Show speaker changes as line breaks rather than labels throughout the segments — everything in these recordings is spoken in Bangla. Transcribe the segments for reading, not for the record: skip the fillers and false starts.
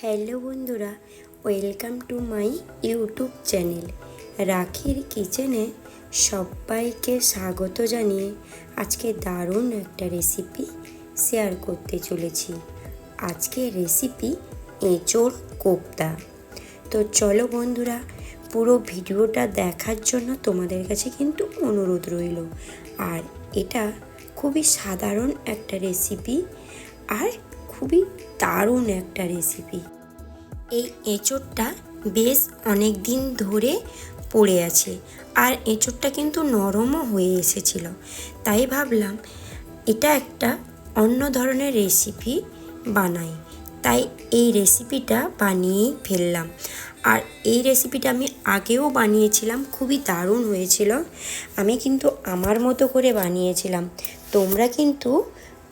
হ্যালো বন্ধুরা, welcome to my YouTube channel রাখির কিচেনে সবাইকে স্বাগত জানিয়ে আজকে দারুণ একটা রেসিপি শেয়ার করতে চলেছি। আজকে রেসিপি এঁচোড় কোপ্তা। তো চলো বন্ধুরা, পুরো ভিডিওটা দেখার জন্য তোমাদের কাছে কিন্তু অনুরোধ রইল। আর এটা খুবই সাধারণ একটা রেসিপি আর খুবই দারুণ একটা রেসিপি। এই এঁচোড়টা বেশ অনেক দিন ধরে পড়ে আছে আর এঁচোড়টা কিন্তু নরমও হয়ে এসেছিল, তাই ভাবলাম এটা একটা অন্য ধরনের রেসিপি বানাই। তাই এই রেসিপিটা বানিয়েই ফেললাম। আর এই রেসিপিটা আমি আগেও বানিয়েছিলাম, খুবই দারুণ হয়েছিল। আমি কিন্তু আমার মতো করে বানিয়েছিলাম, তোমরা কিন্তু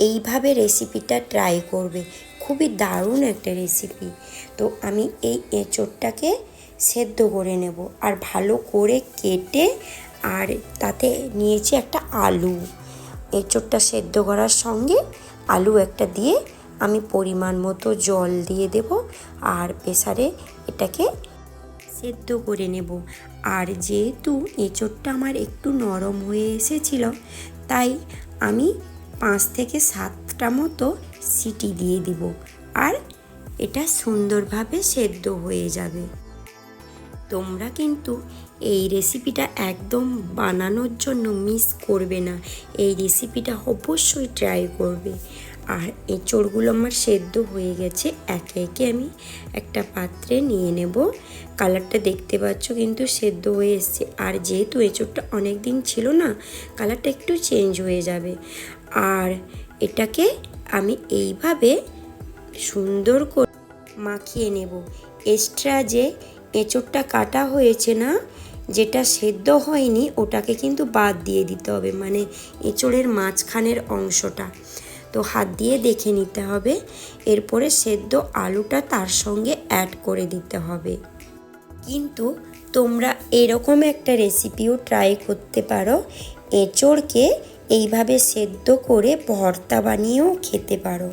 এইভাবে রেসিপিটা ট্রাই করবে, খুবই দারুণ একটা রেসিপি। তো আমি এই এঁচোড়টাকে সেদ্ধ করে নেব আর ভালো করে কেটে, আর তাতে নিয়েছি একটা আলু। এঁচোড়টা সেদ্ধ করার সঙ্গে আলু একটা দিয়ে আমি পরিমাণ মতো জল দিয়ে দেব আর প্রেসারে এটাকে সেদ্ধ করে নেব। আর যেহেতু এঁচোড়টা আমার একটু নরম হয়ে এসেছিল, তাই আমি 5 থেকে 7টা মতো সিটি দিয়ে দিব আর এটা সুন্দরভাবে সেদ্ধ হয়ে যাবে। তোমরা কিন্তু এই রেসিপিটা একদম বানানোর জন্য মিস করবে না, এই রেসিপিটা অবশ্যই ট্রাই করবে। আর এঁচোড়গুলো আমার সেদ্ধ হয়ে গেছে, একে একে আমি একটা পাত্রে নিয়ে নেব। কালারটা দেখতে পাচ্ছ কিন্তু সেদ্ধ হয়ে এসছে। আর যেহেতু এঁচোড়টা অনেক দিন ছিল না, কালারটা একটু চেঞ্জ হয়ে যাবে। আর এটাকে আমি এইভাবে সুন্দর করে মাখিয়ে নেব। এক্সট্রা যে এঁচোড়টা কাটা হয়েছে না, যেটা সেদ্ধ হয়নি, ওটাকে কিন্তু বাদ দিয়ে দিতে হবে, মানে এঁচোড়ের মাঝখানের অংশটা। তো হাত দিয়ে দেখে নিতে হবে। এরপরে সেদ্ধ আলুটা তার সঙ্গে অ্যাড করে দিতে হবে। কিন্তু তোমরা এরকম একটা রেসিপিও ট্রাই করতে পারো, এঁচোড়কে এইভাবে সেদ্ধ করে ভর্তা বানিয়েও খেতে পারো।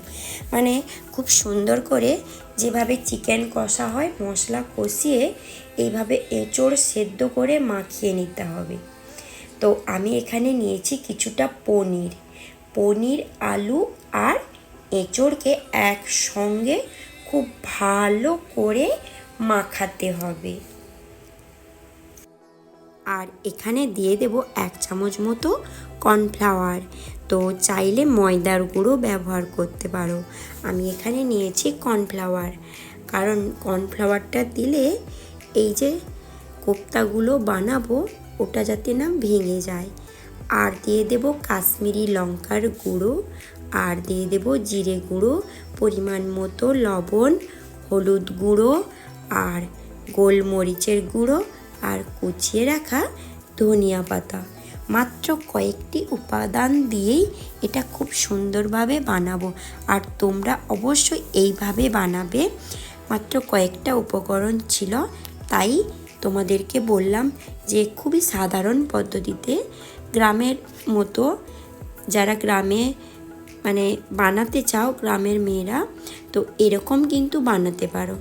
মানে খুব সুন্দর করে যেভাবে চিকেন কষা হয়, মশলা কষিয়ে এইভাবে এঁচোড় সেদ্ধ করে মাখিয়ে নিতে হবে। তো আমি এখানে নিয়েছি কিছুটা পনির, আলু আর এঁচোড়কে একসঙ্গে খুব ভালো করে মাখাতে হবে। আর এখানে দিয়ে দেব 1 চামচ মতো কর্নফ্লাওয়ার। তো চাইলে ময়দার গুঁড়ো ব্যবহার করতে পারো, আমি এখানে নিয়েছি কর্নফ্লাওয়ার, কারণ কর্নফ্লাওয়ারটা দিলে এই যে কোপ্তাগুলো বানাবো ওটা যাতে না ভেঙে যায়। আর দিয়ে দেব কাশ্মীরি লঙ্কার গুঁড়ো, আর দিয়ে দেব জিরে গুঁড়ো, পরিমাণ মতো লবণ, হলুদ গুঁড়ো আর গোলমরিচের গুঁড়ো আর কুচিয়ে রাখা ধনিয়া পাতা। মাত্র কয়েকটি উপাদান দিয়েই এটা খুব সুন্দরভাবে বানাবো। আর তোমরা অবশ্যই এইভাবে বানাবে। মাত্র কয়েকটা উপকরণ ছিল, তাই তোমাদেরকে বললাম যে খুবই সাধারণ পদ্ধতিতে, গ্রামের মতো, যারা গ্রামে মানে বানাতে চাও গ্রামের মেয়েরা, তো এরকম কিন্তু বানাতে পারো।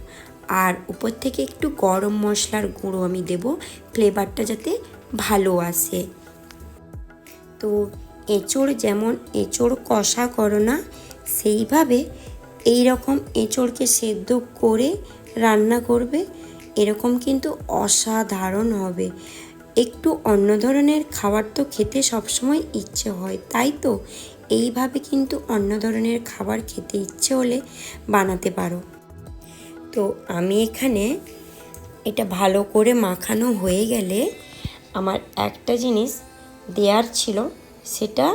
আর উপর থেকে একটু গরম মশলার গুঁড়ো আমি দেব, ফ্লেভারটা যাতে ভালো আসে। তো এঁচোড় যেমন এঁচোড় কষা করো না, সেইভাবে এই রকম এঁচোড়কে সেদ্ধ করে রান্না করবে, এরকম কিন্তু অসাধারণ হবে। একটু অন্য ধরনের খাবার তো খেতে সবসময় ইচ্ছে হয়, তাই তো এইভাবে কিন্তু অন্য ধরনের খাবার খেতে ইচ্ছে হলে বানাতে পারো। তো আমি এখানে এটা ভালো করে মাখানো হয়ে গেলে আমার একটা জিনিস দেওয়ার ছিল, সেটা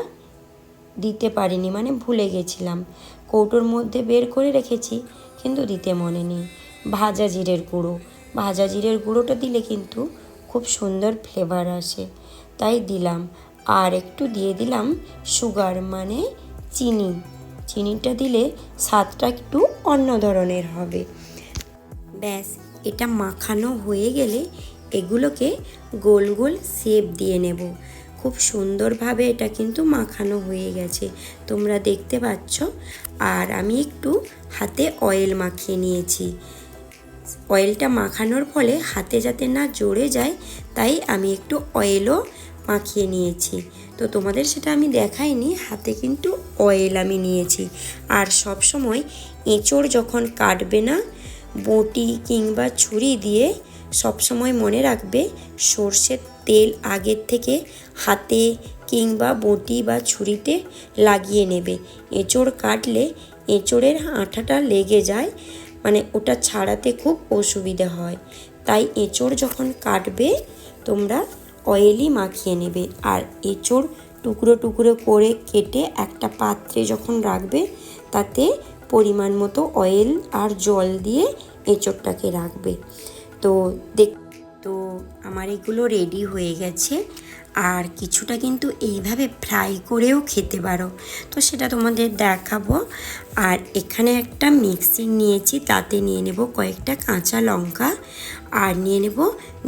দিতে পারিনি, মানে ভুলে গেছিলাম। কৌটোর মধ্যে বের করে রেখেছি কিন্তু দিতে মনে নেই। ভাজা জিরের গুঁড়োটা দিলে কিন্তু খুব সুন্দর ফ্লেভার আসে, তাই দিলাম। আর একটু দিয়ে দিলাম সুগার, মানে চিনিটা দিলে স্বাদটা একটু অন্য ধরনের হবে। ব্যাস, এটা মাখানো হয়ে গেলে এগুলোকে গোল গোল শেপ দিয়ে নেব। খুব সুন্দরভাবে এটা কিন্তু মাখানো হয়ে গেছে, তোমরা দেখতে পাচ্ছ। আর আমি একটু হাতে অয়েল মাখিয়ে নিয়েছি। অয়েলটা মাখানোর ফলে হাতে যাতে না জড়ে যায়, তাই আমি একটু অয়েলও মাখিয়ে নিয়েছি। তো তোমাদের সেটা আমি দেখাইনি, হাতে কিন্তু অয়েল আমি নিয়েছি। আর সব সময় এঁচোড় যখন কাটবে না, বটি কিংবা ছুরি দিয়ে সবসময় মনে রাখবে সর্ষের তেল আগের থেকে হাতে কিংবা বটি বা ছুরিতে লাগিয়ে নেবে। এঁচোড় কাটলে এঁচোড়ের আঠাটা লেগে যায়, মানে ওটা ছাড়াতে খুব অসুবিধা হয়। তাই এঁচোড় যখন কাটবে তোমরা অয়েলই মাখিয়ে নেবে। আর এঁচোড় টুকরো টুকরো করে কেটে একটা পাত্রে যখন রাখবে, তাতে পরিমাণ মতো অয়েল আর জল দিয়ে এঁচোড়টাকে রাখবে। তো আমার এগুলো রেডি হয়ে গেছে। আর কিছুটা কিন্তু এইভাবে ফ্রাই করেও খেতে পারো, তো সেটা তোমাদের দেখাবো। আর এখানে একটা মিক্সি নিয়েছি, তাতে নিয়ে নেব কয়েকটা কাঁচা লঙ্কা আর নিয়ে নেব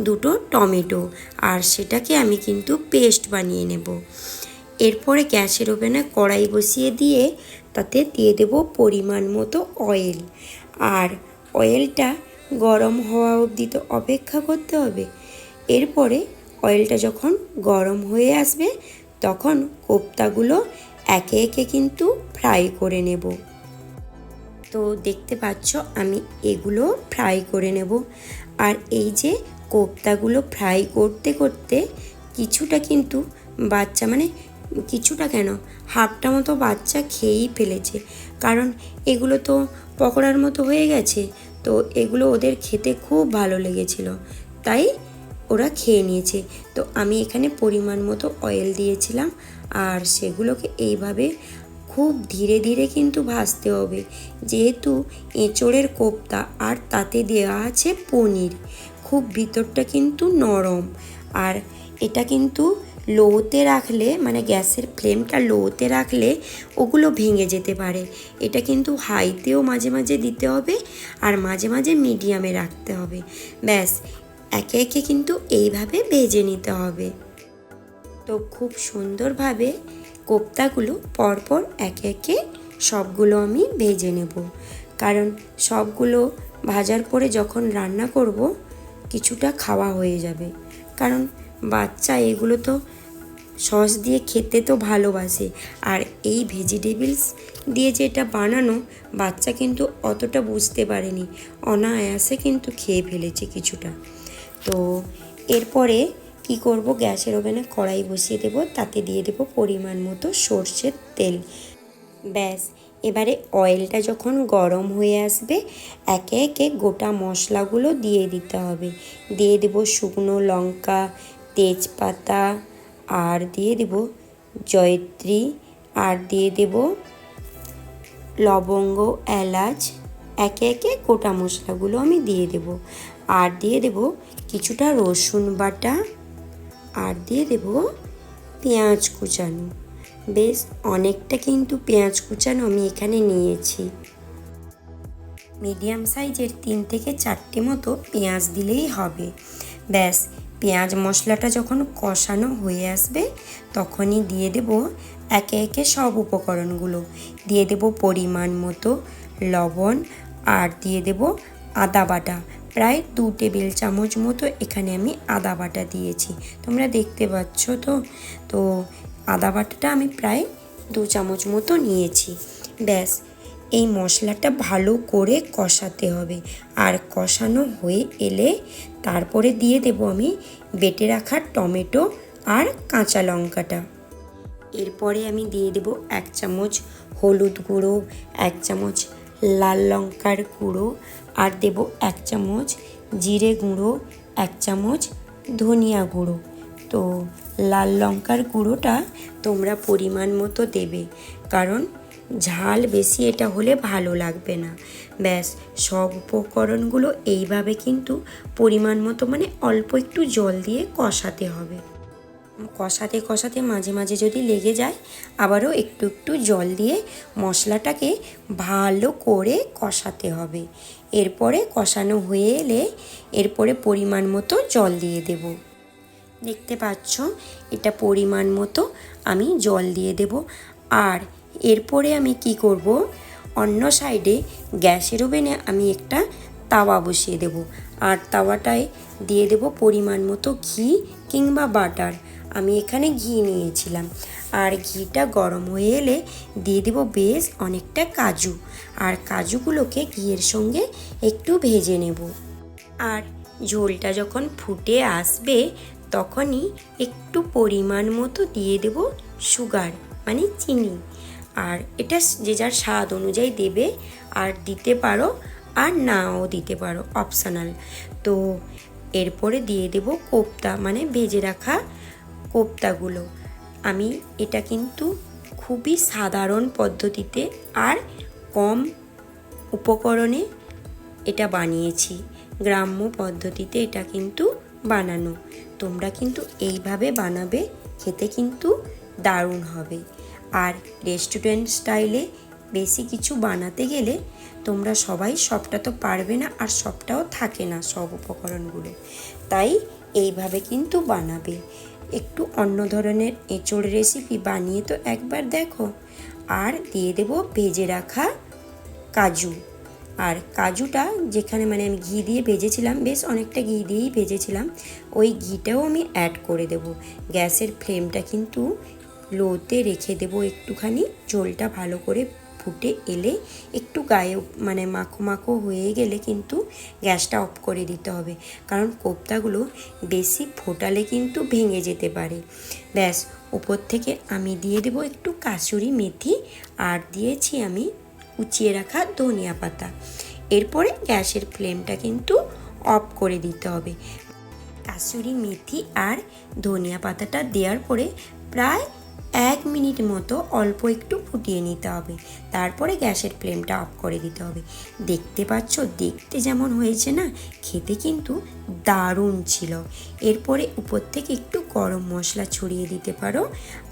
দুটো টমেটো, আর সেটাকে আমি কিন্তু পেস্ট বানিয়ে নেব। এরপরে গ্যাসের ওভেনে কড়াই বসিয়ে দিয়ে তাতে দিয়ে দেব পরিমাণ মতো অয়েল। আর অয়েলটা গরম হওয়া অবধি তো অপেক্ষা করতে হবে। এরপরে অয়েলটা যখন গরম হয়ে আসবে, তখন কোপ্তাগুলো একে একে কিন্তু ফ্রাই করে নেব। তো দেখতে পাচ্ছ আমি এগুলো ফ্রাই করে নেব। আর এই যে কোপ্তাগুলো ফ্রাই করতে করতে কিছুটা কিন্তু বাচ্চা, মানে কিছুটা কেন, হাফটা মতো বাচ্চা খেয়েই ফেলেছে, কারণ এগুলো তো পকোড়ার মতো হয়ে গেছে। তো এগুলো ওদের খেতে খুব ভালো লেগেছিল, তাই ওরা খেয়ে নিয়েছে। তো আমি এখানে পরিমাণ মতো অয়েল দিয়েছিলাম, আর সেগুলোকে এইভাবে খুব ধীরে ধীরে কিন্তু ভাজতে হবে, যেহেতু এঁচোড়ের কোপ্তা আর তাতে দেওয়া আছে পনির, খুব ভিতরটা কিন্তু নরম। আর এটা কিন্তু লোতে রাখলে, মানে গ্যাসের ফ্লেমটা লোতে রাখলে ওগুলো ভেঙে যেতে পারে। এটা কিন্তু হাইতেও মাঝে মাঝে দিতে হবে, আর মাঝে মাঝে মিডিয়ামে রাখতে হবে। ব্যাস, একে একে কিন্তু এইভাবে ভেজে নিতে হবে। তো খুব সুন্দরভাবে কোপ্তাগুলো পরপর একে একে সবগুলো আমি ভেজে নেব, কারণ সবগুলো ভাজার পরে যখন রান্না করব কিছুটা খাওয়া হয়ে যাবে। কারণ বাচ্চা এগুলো তো সস দিয়ে খেতে তো ভালোবাসে, আর এই ভেজিটেবলস দিয়ে যেটা বানানো, বাচ্চা কিন্তু অতটা বুঝতে পারেনি, অনায়াসে কিন্তু খেয়ে ফেলেছে কিছুটা। তো এরপরে কি করব, গ্যাসের ওভেনে কড়াই বসিয়ে দেব, তাতে দিয়ে দেব পরিমাণ মতো সর্ষের তেল। ব্যাস, এবারে অয়েলটা যখন গরম হয়ে আসবে, একে একে গোটা মশলাগুলো দিয়ে দিতে হবে। দিয়ে দেব শুকনো লঙ্কা, তেজপাতা, আর দিয়ে দেব জয়িত্রী, আর দিয়ে দেব লবঙ্গ, এলাচ। একে একে গোটা মশলাগুলো আমি দিয়ে দেব। আর দিয়ে দেব কিছুটা রসুন বাটা, আর দিয়ে দেব পেঁয়াজ কুচানো। বেশ অনেকটা কিন্তু পেঁয়াজ কুচানো আমি এখানে নিয়েছি। মিডিয়াম সাইজের 3 থেকে 4টে মতো পেঁয়াজ দিলেই হবে। ব্যাস, পেঁয়াজ মশলাটা যখন কষানো হয়ে আসবে, তখনই দিয়ে দেব একে একে সব উপকরণগুলো। দিয়ে দেব পরিমাণ মতো লবণ, আর দিয়ে দেব আদা বাটা। প্রায় 2 টেবিল চামচ মতো এখানে আমি আদা বাটা দিয়েছি, তোমরা দেখতে পাচ্ছ। তো আদা বাটাটা আমি প্রায় 2 চামচ মতো নিয়েছি। ব্যাস, এই মশলাটা ভালো করে কষাতে হবে। আর কষানো হয়ে এলে তারপরে দিয়ে দেব আমি বেটে রাখা টমেটো আর কাঁচা লঙ্কাটা। এরপরে আমি দিয়ে দেব 1 চামচ হলুদ গুঁড়ো, 1 চামচ লাল লঙ্কার গুঁড়ো, আর দেব 1 চামচ জিরে গুঁড়ো, 1 চামচ ধনিয়া গুঁড়ো। তো লাল লঙ্কার গুঁড়োটা তোমরা পরিমাণ মতো দেবে, কারণ ঝাল বেশি এটা হলে ভালো লাগবে না। ব্যাস, সব উপকরণগুলো এইভাবে কিন্তু পরিমাণ মতো, মানে অল্প একটু জল দিয়ে কষাতে হবে। কষাতে কষাতে মাঝে মাঝে যদি লেগে যায়, আবারও একটু একটু জল দিয়ে মশলাটাকে ভালো করে কষাতে হবে। এরপরে কষানো হয়ে এলে এরপরে পরিমাণ মতো জল দিয়ে দেব। দেখতে পাচ্ছ এটা পরিমাণ মতো আমি জল দিয়ে দেব। আর এরপরে আমি কি করব, অন্য সাইডে গ্যাসের ওভেনে আমি একটা তাওয়া বসিয়ে দেব। আর তাওয়াটায় দিয়ে দেব পরিমাণ মতো ঘি কিংবা বাটার। আমি এখানে ঘি নিয়েছিলাম। আর ঘিটা গরম হয়ে এলে দিয়ে দেব বেশ অনেকটা কাজু। আর কাজুগুলোকে ঘিয়ের সঙ্গে একটু ভেজে নেব। আর ঝোলটা যখন ফুটে আসবে তখনই একটু পরিমাণ মতো দিয়ে দেব সুগার মানে চিনি। আর এটা যে যার স্বাদ অনুযায়ী দেবে, আর দিতে পারো আর নাও দিতে পারো, অপশনাল। তো এরপরে দিয়ে দেব কোফতা মানে ভেজে রাখা কোফতাগুলো। আমি এটা কিন্তু খুবই সাধারণ পদ্ধতিতে আর কম উপকরণে এটা বানিয়েছি। গ্রাম্য পদ্ধতিতে এটা কিন্তু বানানো। তোমরা কিন্তু এইভাবে বানাবে, খেতে কিন্তু দারুণ হবে। আর রেস্টুরেন্ট স্টাইলে বেশি কিছু বানাতে গেলে তোমরা সবাই সবটা তো পারবে না, আর সবটাও থাকে না সব উপকরণগুলো। তাই এইভাবে কিন্তু বানাবে। একটু অন্য ধরনের এঁচোড় রেসিপি বানিয়ে তো একবার দেখো। আর দিয়ে দেব ভেজে রাখা কাজু। আর কাজুটা যেখানে মানে আমি ঘি দিয়ে ভেজেছিলাম, বেশ অনেকটা ঘি দিয়েই ভেজেছিলাম, ওই ঘিটাও আমি অ্যাড করে দেব। গ্যাসের ফ্লেমটা কিন্তু লোতে রেখে দেব একটুখানি। ঝোলটা ভালো করে ফুটে এলে একটু গায়ে মানে মাখো মাখো হয়ে গেলে কিন্তু গ্যাসটা অফ করে দিতে হবে, কারণ কোফতাগুলো বেশি ফোটালে কিন্তু ভেঙে যেতে পারে। ব্যাস, উপর থেকে আমি দিয়ে দেব একটু কাসুরি মেথি, আর দিয়েছি আমি কুচিয়ে রাখা ধনিয়া পাতা। এরপরে গ্যাসের ফ্লেমটা কিন্তু অফ করে দিতে হবে। কাসুরি মেথি আর ধনিয়া পাতাটা দেওয়ার পরে প্রায় 1 মিনিট মতো অল্প একটু ফুটিয়ে নিতে হবে। তারপরে গ্যাসের ফ্লেমটা অফ করে দিতে হবে। দেখতে পাচ্ছ, দেখতে যেমন হয়েছে না, খেতে কিন্তু দারুণ ছিল। এরপরে উপর থেকে একটু গরম মশলা ছড়িয়ে দিতে পারো,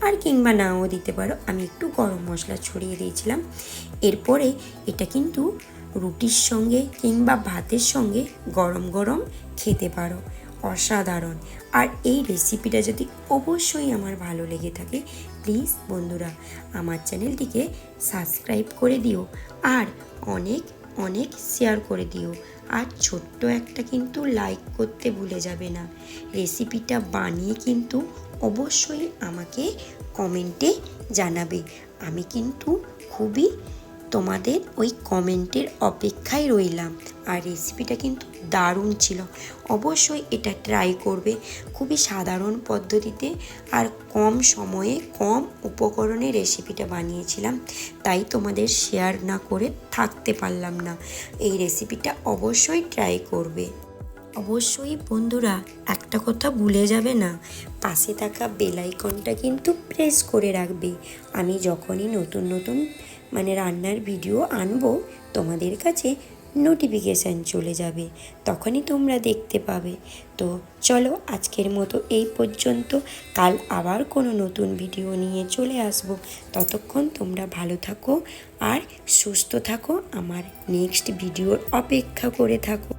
আর কিংবা নাও দিতে পারো। আমি একটু গরম মশলা ছড়িয়ে দিয়েছিলাম। এরপরে এটা কিন্তু রুটির সঙ্গে কিংবা ভাতের সঙ্গে গরম গরম খেতে পারো, অসাধারণ। আর এই রেসিপিটা যদি অবশ্যই আমার ভালো লেগে থাকে, প্লিজ বন্ধুরা আমার চ্যানেলটিকে সাবস্ক্রাইব করে দিও, আর অনেক অনেক শেয়ার করে দিও। আর ছোট্ট একটা কিন্তু লাইক করতে ভুলে যাবে না। রেসিপিটা বানিয়ে কিন্তু অবশ্যই আমাকে কমেন্টে জানাবে। আমি কিন্তু খুবই তোমাদের ওই কমেন্টের অপেক্ষায় রইলাম। আর রেসিপিটা কিন্তু দারুণ ছিল, অবশ্যই এটা ট্রাই করবে। খুবই সাধারণ পদ্ধতিতে আর কম সময়ে কম উপকরণে রেসিপিটা বানিয়েছিলাম, তাই তোমাদের শেয়ার না করে থাকতে পারলাম না। এই রেসিপিটা অবশ্যই ট্রাই করবে। অবশ্যই বন্ধুরা একটা কথা ভুলে যাবে না, পাশে থাকা বেল আইকনটা কিন্তু প্রেস করে রাখবে। আমি যখনই নতুন নতুন মানে রান্নার ভিডিও আনবো, তোমাদের কাছে নোটিফিকেশান চলে যাবে, তখনই তোমরা দেখতে পাবে। তো চলো আজকের মতো এই পর্যন্ত। কাল আবার কোনো নতুন ভিডিও নিয়ে চলে আসবো। ততক্ষণ তোমরা ভালো থাকো আর সুস্থ থাকো, আমার নেক্সট ভিডিওর অপেক্ষা করে থাকো।